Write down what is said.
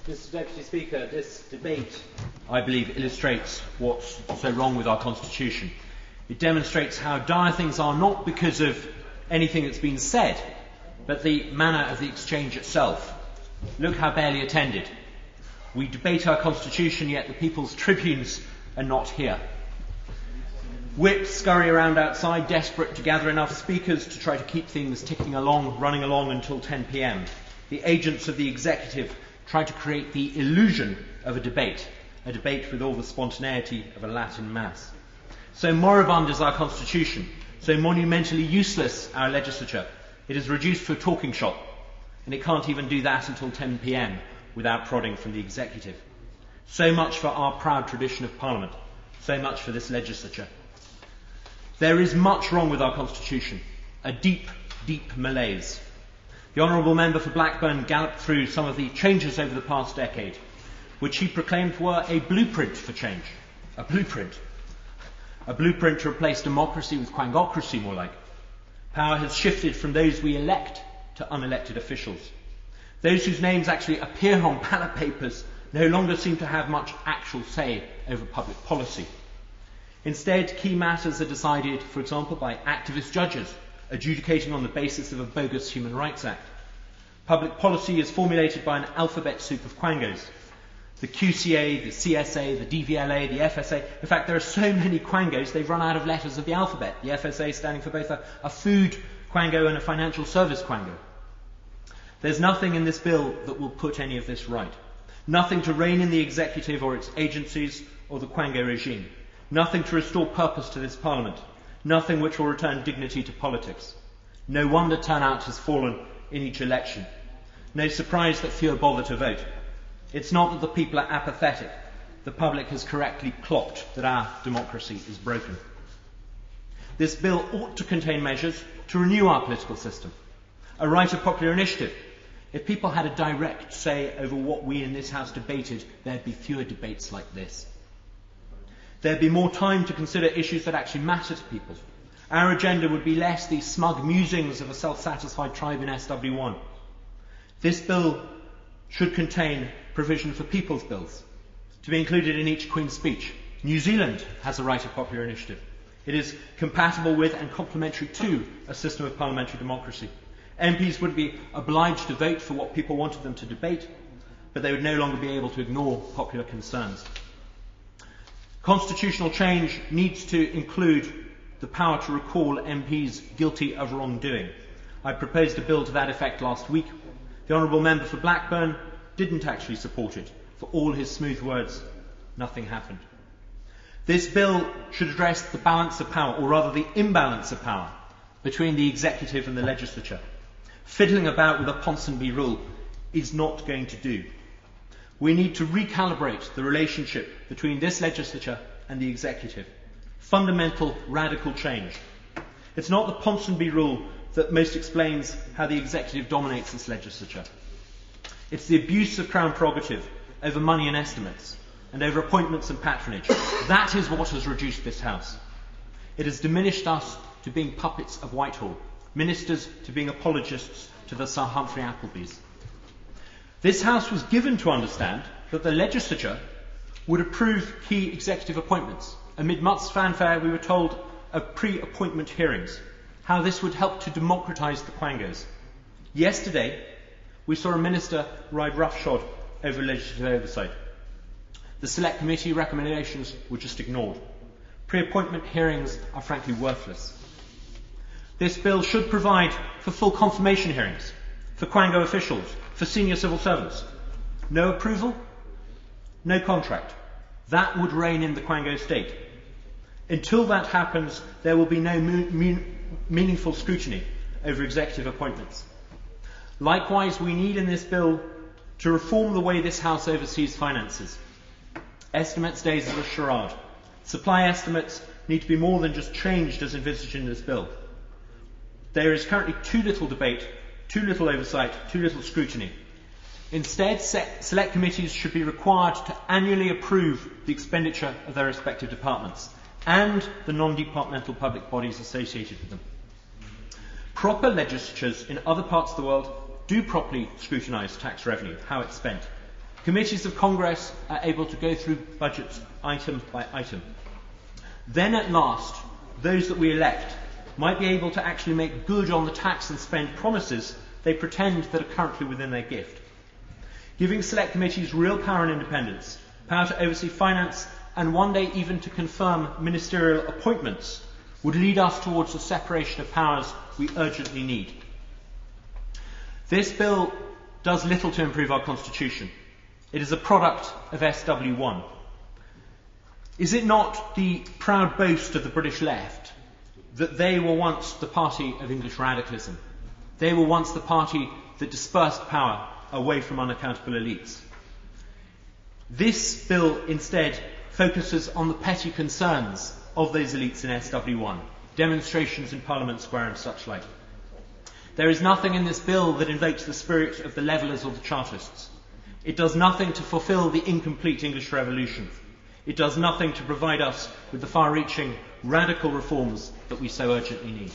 Mr. Deputy Speaker, this debate, I believe, illustrates what's so wrong with our Constitution. It demonstrates how dire things are, not because of anything that's been said, but the manner of the exchange itself. Look how barely attended. We debate our Constitution, yet the People's Tribunes are not here. Whips scurry around outside, desperate to gather enough speakers to try to keep things ticking along, running along until 10 p.m. The agents of the executive try to create the illusion of a debate with all the spontaneity of a Latin mass. So moribund is our Constitution, so monumentally useless our legislature. It is reduced to a talking shop, and it can't even do that until 10 p.m. without prodding from the executive. So much for our proud tradition of Parliament, so much for this legislature. There is much wrong with our Constitution, a deep, deep malaise. The Honourable Member for Blackburn galloped through some of the changes over the past decade, which he proclaimed were a blueprint for change. A blueprint. A blueprint to replace democracy with quangocracy, more like. Power has shifted from those we elect to unelected officials. Those whose names actually appear on ballot papers no longer seem to have much actual say over public policy. Instead, key matters are decided, for example, by activist judges, adjudicating on the basis of a bogus Human Rights Act. Public policy is formulated by an alphabet soup of quangos. The QCA, the CSA, the DVLA, the FSA. In fact, there are so many quangos, they've run out of letters of the alphabet. The FSA standing for both a food quango and a financial service quango. There's nothing in this bill that will put any of this right. Nothing to rein in the executive or its agencies or the quango regime. Nothing to restore purpose to this Parliament. Nothing which will return dignity to politics. No wonder turnout has fallen in each election. No surprise that fewer bother to vote. It's not that the people are apathetic. The public has correctly clocked that our democracy is broken. This bill ought to contain measures to renew our political system. A right of popular initiative. If people had a direct say over what we in this House debated, there'd be fewer debates like this. There'd be more time to consider issues that actually matter to people. Our agenda would be less the smug musings of a self-satisfied tribe in SW1. This bill should contain provision for people's bills, to be included in each Queen's speech. New Zealand has a right of popular initiative. It is compatible with and complementary to a system of parliamentary democracy. MPs would be obliged to vote for what people wanted them to debate, but they would no longer be able to ignore popular concerns. Constitutional change needs to include the power to recall MPs guilty of wrongdoing. I proposed a bill to that effect last week. The Honourable Member for Blackburn didn't actually support it. For all his smooth words, nothing happened. This bill should address the balance of power, or rather the imbalance of power, between the executive and the legislature. Fiddling about with a Ponsonby rule is not going to do. We need to recalibrate the relationship between this legislature and the executive. Fundamental, radical change. It's not the Ponsonby rule that most explains how the executive dominates this legislature. It's the abuse of Crown prerogative over money and estimates, and over appointments and patronage. That is what has reduced this House. It has diminished us to being puppets of Whitehall, ministers to being apologists to the Sir Humphrey Applebys. This House was given to understand that the legislature would approve key executive appointments. Amid much fanfare, we were told of pre-appointment hearings, how this would help to democratise the quangos. Yesterday, we saw a minister ride roughshod over legislative oversight. The Select Committee recommendations were just ignored. Pre-appointment hearings are frankly worthless. This bill should provide for full confirmation hearings, for quango officials, for senior civil servants. No approval, no contract. That would rein in the quango state. Until that happens, there will be no meaningful scrutiny over executive appointments. Likewise, we need in this bill to reform the way this House oversees finances. Estimates days are a charade. Supply estimates need to be more than just changed as envisaged in this bill. There is currently too little debate, too little oversight, too little scrutiny. Instead, select committees should be required to annually approve the expenditure of their respective departments and the non-departmental public bodies associated with them. Proper legislatures in other parts of the world do properly scrutinise tax revenue, how it's spent. Committees of Congress are able to go through budgets item by item. Then at last, those that we elect might be able to actually make good on the tax and spend promises they pretend that are currently within their gift. Giving select committees real power and independence, power to oversee finance, and one day even to confirm ministerial appointments, would lead us towards the separation of powers we urgently need. This bill does little to improve our constitution. It is a product of SW1. Is it not the proud boast of the British left that they were once the party of English radicalism? They were once the party that dispersed power away from unaccountable elites. This bill instead focuses on the petty concerns of those elites in SW1, demonstrations in Parliament Square and such like. There is nothing in this bill that invokes the spirit of the Levellers or the Chartists. It does nothing to fulfil the incomplete English Revolution. It does nothing to provide us with the far-reaching, radical reforms that we so urgently need.